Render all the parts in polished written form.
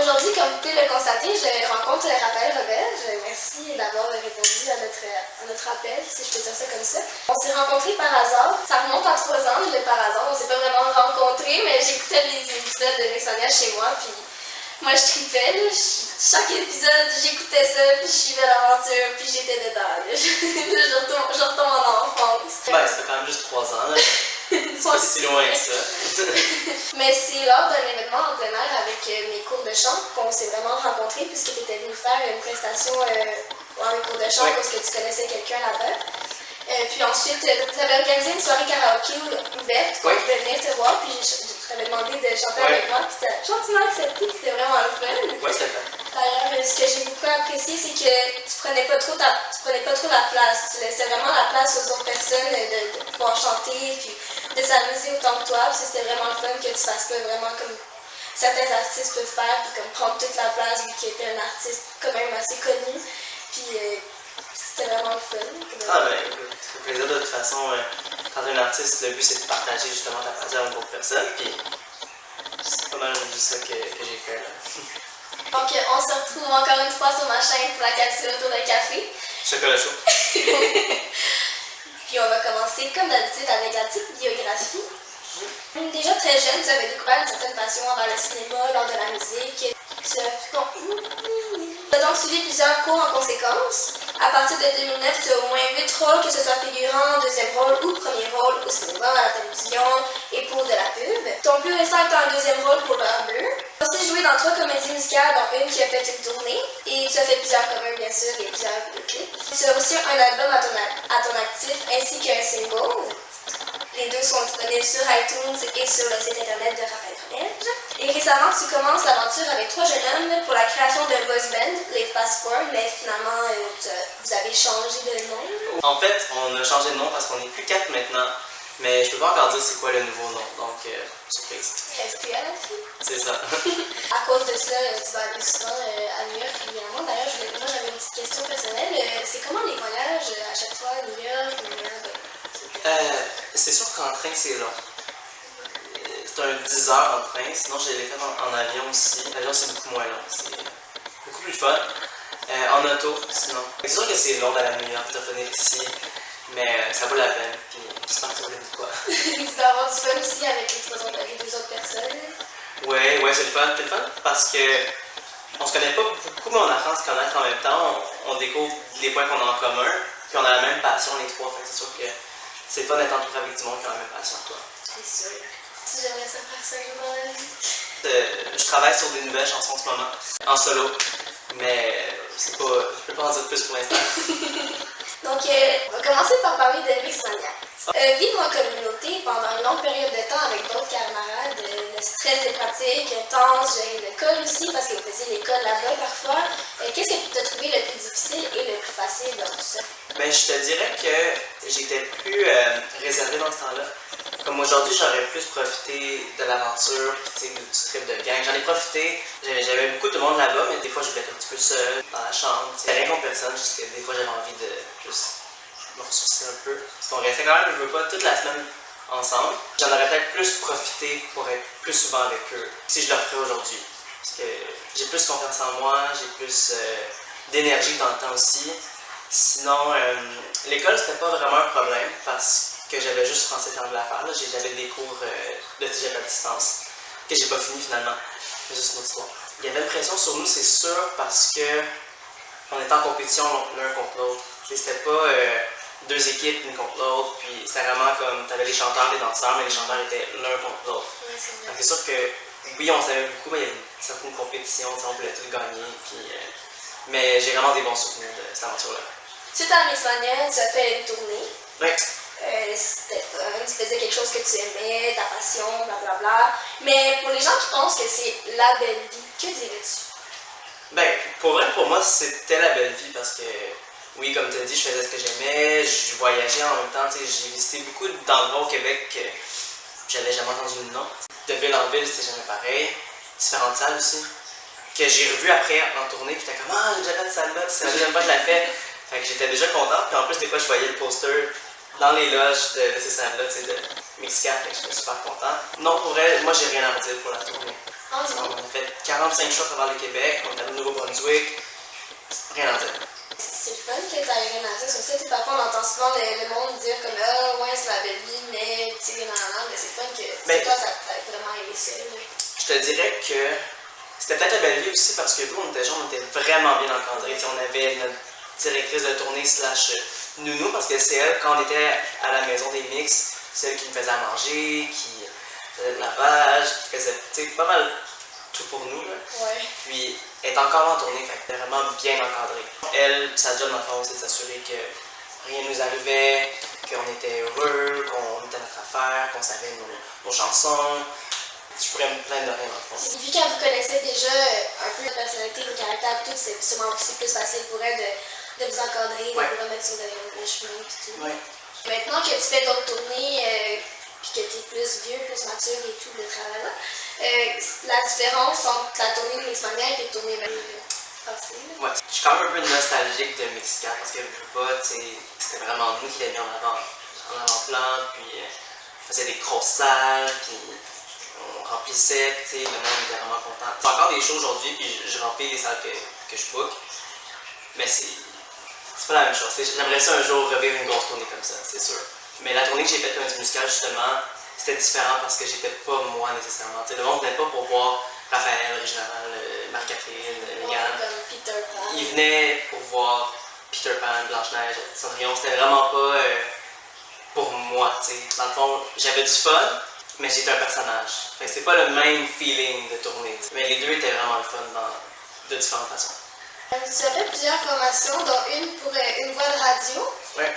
aujourd'hui, comme vous pouvez le constater, je rencontre Raphaël Robert. Merci d'avoir répondu à notre appel, si je peux dire ça comme ça. On s'est rencontrés par hasard. Ça remonte à 3 ans, je l'ai par hasard. On s'est pas vraiment rencontrés, mais j'écoutais les épisodes de Mixmania chez moi, puis moi je tripais. Là. Chaque épisode, j'écoutais ça, puis je suivais l'aventure, puis j'étais dedans. Là. je retombe en enfance. Ben, ça fait quand même juste 3 ans. Là. C'est pas si loin que ça. Mais c'est lors d'un événement en plein air avec mes cours de chant qu'on s'est vraiment rencontrés, puisque tu étais venu faire une prestation dans les cours de chant parce que tu connaissais quelqu'un là-bas. Puis ensuite, tu avais organisé une soirée karaoké ouverte, qu'on pouvait venir te voir, puis je t'avais demandé de chanter avec moi, puis tu as gentiment accepté, puis c'était vraiment le fun. Oui, c'était fun. D'ailleurs, ce que j'ai beaucoup apprécié, c'est que tu prenais pas trop la place, tu laissais vraiment la place aux autres personnes de pouvoir chanter, puis de s'amuser autant que toi, puis c'était vraiment le fun que tu fasses pas vraiment comme certains artistes peuvent faire, puis comme prendre toute la place vu qu'il était un artiste quand même assez connu, puis c'était vraiment le fun. Ah ben écoute, ça fait plaisir de toute façon, quand t'es un artiste, le but c'est de partager justement ta passion avec d'autres personnes, puis c'est pas mal juste ça que j'ai fait là. Donc on se retrouve encore une fois sur ma chaîne pour la capsule autour d'un café. Chocolat chaud. Puis on va commencer comme d'habitude avec la petite biographie. Déjà très jeune, tu avais découvert une certaine passion envers le cinéma, lors de la musique. Tu as donc suivi plusieurs cours en conséquence. À partir de 2009, tu as au moins 8 rôles, que ce soit figurant, deuxième rôle ou premier rôle au cinéma, à la télévision et pour de la pub. Ton plus récent est un deuxième rôle pour L'Heure Bleue. Tu as aussi joué dans 3 comédies musicales, dont une qui a fait une tournée. Et tu as fait plusieurs covers, bien sûr, et plusieurs vidéoclips. Tu as aussi un album à ton actif, ainsi qu'un single. Les deux sont disponibles sur iTunes et sur le site internet de Raphaël Robert. Et récemment, tu commences l'aventure avec 3 jeunes hommes pour la création d'un boys band, les Fast Four, mais finalement, vous avez changé de nom. En fait, on a changé de nom parce qu'on n'est plus 4 maintenant, mais je peux pas encore dire c'est quoi le nouveau nom, donc surprise. Restez à la fin. C'est ça. À cause de ça, tu vas aller souvent à New York régulièrement. D'ailleurs, moi j'avais une petite question personnelle. C'est comment les voyages à chaque fois à New York? C'est sûr qu'en train c'est long. C'est un 10 heures en train, sinon je l'ai fait en avion aussi. L'avion c'est beaucoup moins long, c'est beaucoup plus fun. En auto, sinon. C'est sûr que c'est long d'aller à New York, de revenir ici, mais ça vaut la peine, puis j'espère que ça vaut le quoi. Tu dois avoir du fun aussi avec les 2 autres personnes. Ouais, c'est le fun. C'est le fun parce que on se connaît pas beaucoup, mais on apprend à se connaître en même temps. On découvre les points qu'on a en commun, puis on a la même passion les 3, fait que c'est sûr que c'est fun d'être entouré avec du monde qui a la même passion que toi. C'est sûr. Si j'aimerais ça faire ça dans la vie. Je travaille sur des nouvelles chansons en ce moment, en solo, mais c'est pas, je peux pas en dire plus pour l'instant. Donc, on va commencer par parler de Mixmania. Vivre en communauté pendant une longue période de temps avec d'autres camarades, le stress des pratiques intenses, gérer l'école aussi, parce que vous faisiez l'école là-bas parfois. Qu'est-ce que tu as trouvé le plus difficile et le plus facile dans tout ça? Ben, je te dirais que j'étais plus réservé dans ce temps-là. Comme aujourd'hui, j'aurais plus profité de l'aventure, du trip de gang. J'en ai profité, j'avais beaucoup de monde là-bas, mais des fois je voulais être un petit peu seul dans la chambre. Rien contre personne, juste que des fois j'avais envie de juste me ressourcer un peu. Parce qu'on restait quand même, je veux pas, toute la semaine ensemble. J'en aurais peut-être plus profité pour être plus souvent avec eux, si je le ferais aujourd'hui. Parce que j'ai plus confiance en moi, j'ai plus d'énergie dans le temps aussi. Sinon, l'école c'était pas vraiment un problème parce que j'avais juste français et anglais à faire. J'avais des cours de cégep à distance que j'ai pas fini finalement. C'est juste une autre histoire. Il y avait une pression sur nous, c'est sûr, parce que on était en compétition l'un contre l'autre. C'était pas 2 équipes l'une contre l'autre, puis c'était vraiment comme t'avais les chanteurs, les danseurs, mais les chanteurs étaient l'un contre l'autre. Donc c'est sûr que oui, on savait beaucoup, mais il y avait certaines compétitions, on voulait tout gagner. Puis, mais j'ai vraiment des bons souvenirs de cette aventure-là. Suite à Mixmania, tu as fait une tournée. Oui. C'était fun, tu faisais quelque chose que tu aimais, ta passion, blablabla. Mais pour les gens qui pensent que c'est la belle vie, que dirais-tu? Ben, pour vrai, pour moi, c'était la belle vie parce que, oui, comme tu as dit, je faisais ce que j'aimais, je voyageais en même temps, j'ai visité beaucoup d'endroits au Québec que j'avais jamais entendu le nom. De ville en ville, c'était jamais pareil. Différentes salles aussi. Que j'ai revu après en tournée, puis j'étais comme, ah, j'ai déjà fait cette salle-là, c'est la deuxième fois que je la fais. Fait que j'étais déjà contente, puis en plus, des fois, je voyais le poster dans les loges de ces salles-là, de Mixcat, fait que j'étais super content. Non, pour vrai, moi, j'ai rien à redire pour la tournée. Ah, c'est bon. On a fait 45 shows à travers le Québec, on est allé au Nouveau-Brunswick, rien à dire. C'est le fun que tu rien à dire sur ça. T'sais, parfois, on entend souvent le monde dire comme ah, ouais, c'est la belle vie, mais tu sais, mais c'est fun que toi, ça t'a vraiment aimé ça. Là. Je te dirais que c'était peut-être la belle vie aussi parce que nous, on était jeunes, on était vraiment bien encadrés. On avait notre directrice de tournée / nounou parce que c'est elle, quand on était à la maison des mix, c'est elle qui nous faisait à manger, qui faisait le lavage, qui faisait pas mal tout pour nous. Là. Ouais. Puis elle est encore en tournée, fait qu'elle était vraiment bien encadrée. Elle, sa job dans le fond, c'est de s'assurer que rien nous arrivait, qu'on était heureux, qu'on était à notre affaire, qu'on savait nos chansons. Je pourrais me plaindre de rien dans le fond. Vu qu'elle vous connaissait déjà un peu la personnalité, le caractère, tout, c'est sûrement aussi plus facile pour elle de vous encadrer, de vous remettre sur le chemin et tout. Ouais. Maintenant que tu fais d'autres tournées, puis que tu es plus vieux, plus mature et tout, le travail là, la différence entre la tournée de Mixmania et tes tournées passées? Ouais, je suis quand même un peu nostalgique de Mexicain parce que je veux pas, c'était vraiment nous qui l'avons en avant-plan, puis on faisait des grosses salles, puis on remplissait, le monde était vraiment content. C'est encore des shows aujourd'hui, puis je remplis les salles que je book, mais c'est pas la même chose. J'aimerais ça un jour revivre une grosse tournée comme ça, c'est sûr. Mais la tournée que j'ai faite comme du musical, justement, c'était différent parce que j'étais pas moi nécessairement. Le monde venait pas pour voir Raphaël, Réginald, Marc-Catherine, Mégane. Ils venaient pour voir Peter Pan, Blanche-Neige, Cendrillon. C'était vraiment pas pour moi. Dans le fond, j'avais du fun, mais j'étais un personnage. C'est pas le même feeling de tournée. Mais les deux étaient vraiment le fun de différentes façons. Tu as fait plusieurs formations, dont une pour une voix de radio. Ouais.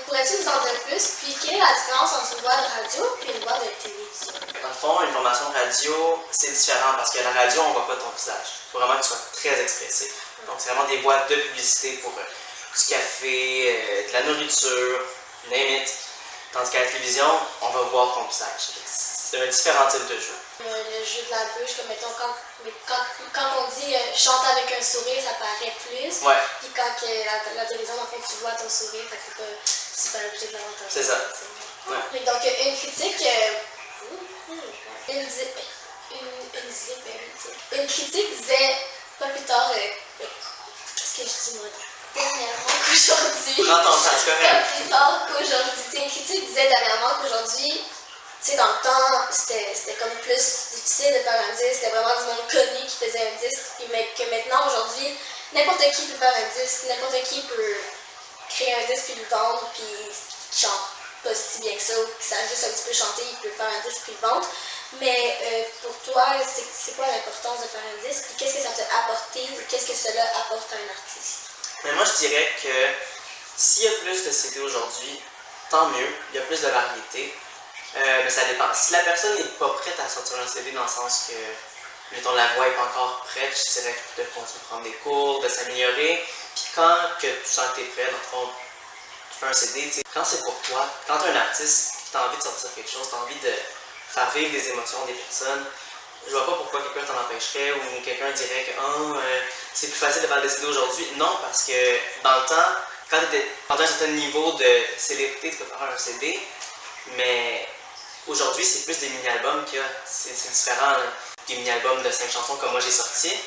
Pourrais-tu nous en dire plus? Puis quelle est la différence entre une voix de radio et une voix de télévision? Dans le fond, une formation de radio, c'est différent parce que la radio, on ne voit pas ton visage. Il faut vraiment que tu sois très expressif. Donc, c'est vraiment des boîtes de publicité pour du café, de la nourriture, name it. Tandis qu'à la télévision, on va voir ton visage. C'est un différent type de jeu. Le jeu de la bouche, comme mettons, quand on dit chante avec un sourire, ça paraît plus. Ouais. Puis quand la télévision, en fait, tu vois ton sourire, fait que t'es pas super obligé de l'entendre. C'est ça. Ouais. Donc, une critique. Une critique disait pas plus tard. Qu'est-ce que je dis, moi? Dernièrement qu'aujourd'hui. Prends ton temps, c'est correct. Pas plus tard qu'aujourd'hui. Une critique disait dernièrement qu'aujourd'hui, tu sais, dans le temps, c'était comme plus difficile de faire un disque. C'était vraiment du monde connu qui faisait un disque. Mais que maintenant, aujourd'hui, n'importe qui peut faire un disque. N'importe qui peut créer un disque puis le vendre puis qui chante pas si bien que ça ou qui sache juste un petit peu chanter, il peut faire un disque puis le vendre. Mais pour toi, c'est quoi l'importance de faire un disque? Qu'est-ce que ça t'a apporté? Qu'est-ce que cela apporte à un artiste? Mais moi, je dirais que s'il y a plus de CD aujourd'hui, tant mieux. Il y a plus de variété. Mais ça dépend. Si la personne n'est pas prête à sortir un CD dans le sens que, mettons, la voix n'est pas encore prête, je dirais de continuer de prendre des cours, de s'améliorer. Puis quand que tu sens que tu es prêt, dans le fond, tu fais un CD, quand c'est pour toi, quand tu es un artiste qui tu as envie de sortir quelque chose, tu as envie de faire vivre des émotions des personnes, je vois pas pourquoi quelqu'un t'en empêcherait ou quelqu'un dirait que c'est plus facile de faire des CD aujourd'hui. Non, parce que dans le temps, quand tu étais à un certain niveau de célébrité, tu peux faire un CD, mais aujourd'hui, c'est plus des mini-albums qu'il y a. C'est différent, là. Des mini-albums de 5 chansons comme moi j'ai sorti.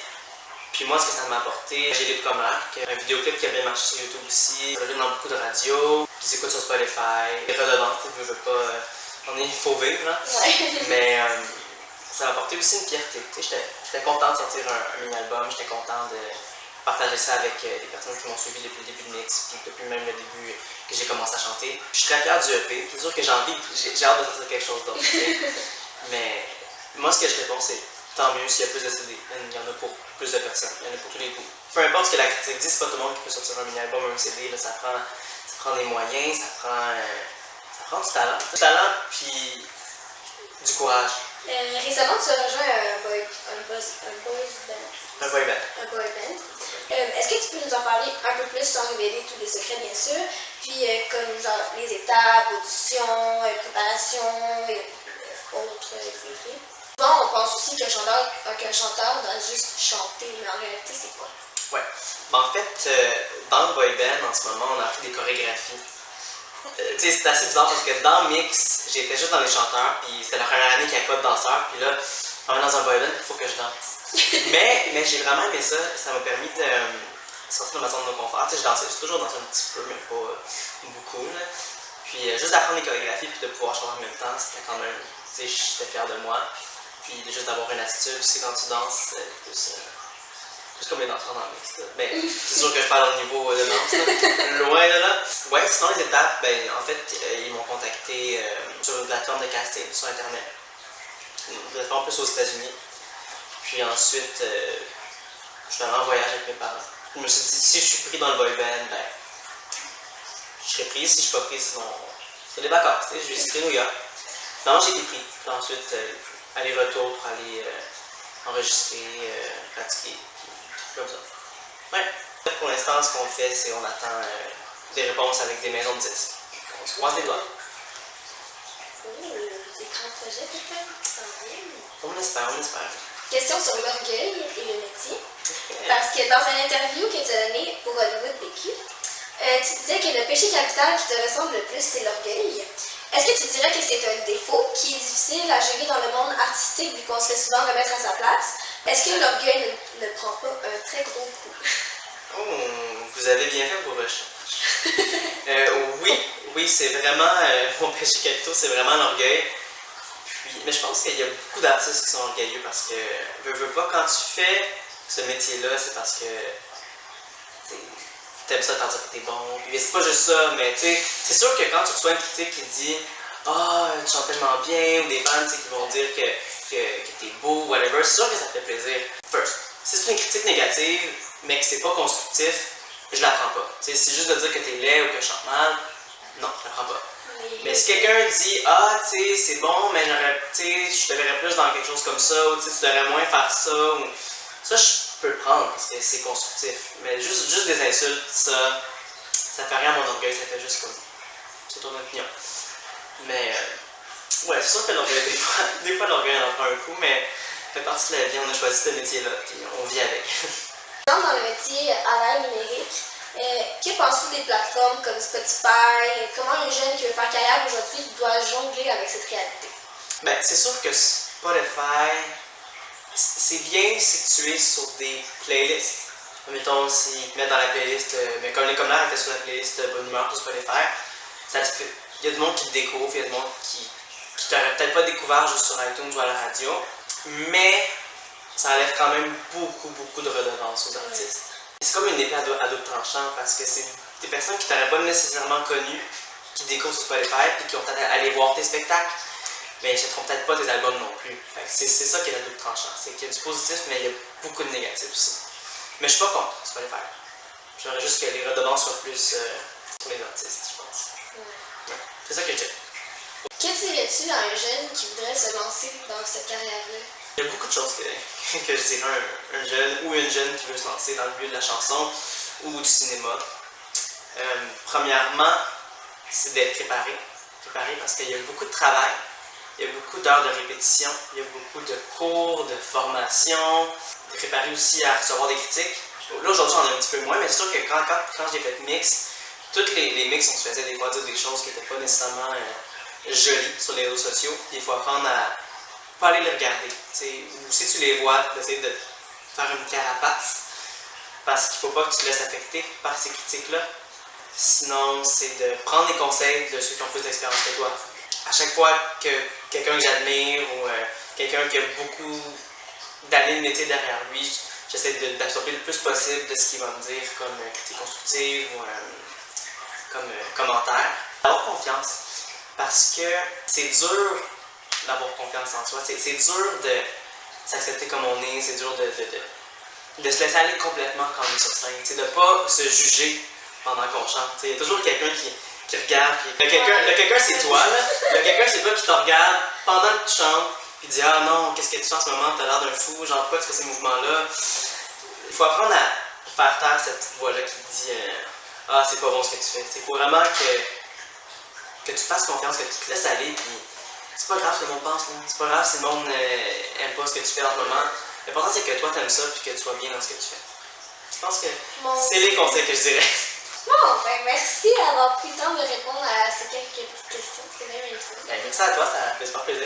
Puis moi, ce que ça m'a apporté, j'ai des comme Marc, un vidéoclip qui a bien marché sur YouTube aussi, ça donne dans beaucoup de radios, puis écoutes sur Spotify, les redevances, tu veux pas, il faut vivre, là. Ouais. Mais ça m'a apporté aussi une fierté. J'étais content de sortir un mini-album, j'étais content de partager ça avec des personnes qui m'ont suivi depuis le début de Mix, puis depuis même le début que j'ai commencé à chanter. Je suis très fier du EP, c'est sûr que j'ai hâte de sortir quelque chose d'autre. Mais moi, ce que je réponds, c'est tant mieux s'il y a plus de CD. Il y en a pour plus de personnes, il y en a pour tous les goûts. Peu importe ce que la critique dit, c'est pas tout le monde qui peut sortir un mini-album ou un CD. Là, ça prend des moyens, ça prend du talent. Du talent, puis du courage. Récemment, tu as rejoint un boy band. Un boy band. Un boy band. Est-ce que tu peux nous en parler un peu plus sans révéler tous les secrets, bien sûr? Puis, comme genre les étapes, audition, préparation et autres trucs. Souvent, on pense aussi qu'un chanteur doit juste chanter, mais en réalité, c'est quoi? Ouais. En fait, dans le boy band, en ce moment, on a fait des chorégraphies. C'est assez bizarre parce que dans Mix, j'étais juste dans les chanteurs, puis c'était la première année qu'il n'y avait pas de danseurs, puis là, on est dans un boy band, il faut que je danse. mais j'ai vraiment aimé ça. Ça m'a permis de sortir de ma zone de confort. Tu sais, je dansais toujours danser un petit peu, mais pas beaucoup. Là. Puis juste d'apprendre les chorégraphies puis de pouvoir chanter en même temps, c'était quand même. Tu sais, j'étais fier de moi. Puis juste d'avoir une attitude, tu sais, quand tu danses, plus comme les danseurs dans le mix. Mais c'est sûr que je parle au niveau de danse, là. Loin de là. Ouais, sinon les étapes, ben en fait, ils m'ont contacté sur une plateforme de casting sur internet. Une plateforme plus aux États-Unis. Puis ensuite, je suis allé en voyage avec mes parents. Je me suis dit, si je suis pris dans le boy band, ben, je serais pris. Si je suis pas pris, sinon, c'est des vacances. Je vais visiter New York. Non, j'ai été pris. Puis ensuite, aller-retour pour aller enregistrer, pratiquer, comme ça. Ouais. Pour l'instant, ce qu'on fait, c'est qu'on attend des réponses avec des maisons de disques. On se croise les doigts. Des grands projets peut-être qui s'en viennent. On espère, on espère. Question sur l'orgueil et le métier. Parce que dans une interview que tu as donnée pour Hollywood PQ, tu disais que le péché capital qui te ressemble le plus, c'est l'orgueil. Est-ce que tu dirais que c'est un défaut qui est difficile à gérer dans le monde artistique vu qu'on se fait souvent remettre à sa place? Est-ce que l'orgueil ne prend pas un très gros coup? Oh, vous avez bien fait vos recherches. Oui, c'est vraiment mon péché capital, c'est vraiment l'orgueil. Mais je pense qu'il y a beaucoup d'artistes qui sont orgueilleux parce que, veux pas, quand tu fais ce métier-là, c'est parce que t'aimes ça de faire dire que t'es bon. Puis c'est pas juste ça, mais tu sais, c'est sûr que quand tu reçois une critique qui dit ah, tu chantes tellement bien, ou des fans qui vont dire que t'es beau, whatever, c'est sûr que ça te fait plaisir. First, si c'est une critique négative, mais que c'est pas constructif, je la prends pas. T'sais, c'est juste de dire que t'es laid ou que je chante mal, non, je la prends pas. Mais si quelqu'un dit ah, tu sais, c'est bon, mais je te verrais plus dans quelque chose comme ça, ou tu devrais moins faire ça, ou ça, je peux le prendre parce que c'est constructif. Mais juste des insultes, ça fait rien à mon orgueil, ça fait juste comme. C'est ton opinion. Mais, ouais, c'est sûr que l'orgueil, des fois l'orgueil en prend un coup, mais ça fait partie de la vie, on a choisi ce métier-là, puis on vit avec. Dans le métier à l'ère numérique, que penses-tu des plateformes comme Spotify? Comment un jeune qui veut faire carrière aujourd'hui doit jongler avec cette réalité? Ben, c'est sûr que Spotify, c'est bien situé sur des playlists. Mettons, s'ils te mettent dans la playlist, mais comme les commentaires étaient sur la playlist Bonne Humeur sur Spotify, ça te fait. Il y a du monde qui te découvre, il y a du monde qui t'aurait peut-être pas découvert juste sur iTunes ou à la radio, mais ça enlève quand même beaucoup de redevances aux artistes. C'est comme une épée à double tranchant parce que c'est des personnes qui t'auraient pas nécessairement connues, qui découvrent sur Spotify et qui ont peut-être aller voir tes spectacles, mais ils n'achèteront peut-être pas tes albums non plus. C'est ça qui est la double tranchant, c'est qu'il y a du positif, mais il y a beaucoup de négatif aussi. Mais je suis pas contre Spotify. J'aimerais juste que les redevances soient plus pour les artistes, je pense. Ouais. C'est ça que je dis. Que dirais-tu à un jeune qui voudrait se lancer dans cette carrière-là? Il y a beaucoup de choses que je dirais à un jeune ou une jeune qui veut se lancer dans le milieu de la chanson ou du cinéma. Premièrement, c'est d'être préparé. Préparé parce qu'il y a beaucoup de travail, il y a beaucoup d'heures de répétition, il y a beaucoup de cours, de formation. Préparé aussi à recevoir des critiques. Là, aujourd'hui, j'en ai un petit peu moins, mais c'est sûr que quand j'ai fait mix, toutes les mix, on se faisait des fois dire des choses qui n'étaient pas nécessairement jolies sur les réseaux sociaux. Il faut apprendre à pas aller les regarder. Ou si tu les vois, d'essayer de faire une carapace. Parce qu'il ne faut pas que tu te laisses affecter par ces critiques-là. Sinon, c'est de prendre des conseils de ceux qui ont plus d'expérience que toi. À chaque fois que quelqu'un que j'admire ou quelqu'un qui a beaucoup d'années de métier derrière lui, j'essaie d'absorber le plus possible de ce qu'il va me dire comme critique constructive ou comme commentaire. Avoir confiance, parce que c'est dur d'avoir confiance en soi, c'est dur de s'accepter comme on est, c'est dur de se laisser aller complètement quand on est sur scène, de ne pas se juger pendant qu'on chante. Il y a toujours quelqu'un qui regarde, le quelqu'un c'est toi, là. Le quelqu'un c'est toi qui te regarde pendant que tu chantes, puis dit ah non, qu'est-ce que tu fais en ce moment, t'as l'air d'un fou, genre pourquoi tu fais ces mouvements-là. Il faut apprendre à faire taire cette petite voix-là qui te dit ah c'est pas bon ce que tu fais. Il faut vraiment que tu te fasses confiance, que tu te laisses aller, puis c'est pas grave ce que le monde pense, c'est pas grave si le monde aime pas ce que tu fais en ce moment. L'important c'est que toi t'aimes ça, puis que tu sois bien dans ce que tu fais. Je pense que c'est les conseils que je dirais. Bon, ben merci d'avoir pris le temps de répondre à ces quelques petites questions. C'était bien magnifique. Merci à toi, ça fait super plaisir.